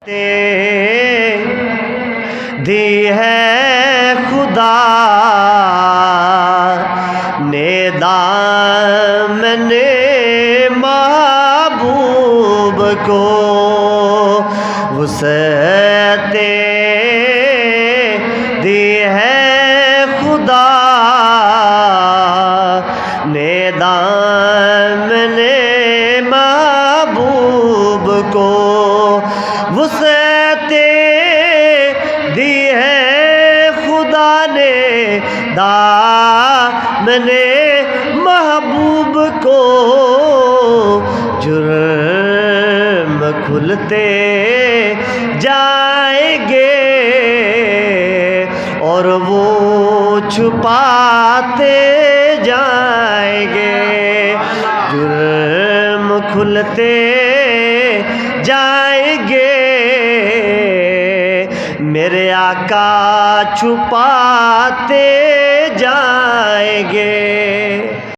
دی ہے خدا نے دامن محبوب کو وسعت دی ہے خدا نے دامن محبوب کو وسعت دی ہے خدا نے دامن محبوب کو جرم کھلتے جائیں گے اور وہ چھپاتے جائیں گے جرم کھلتے جائیں گے میرے آقا چھپاتے جائیں گے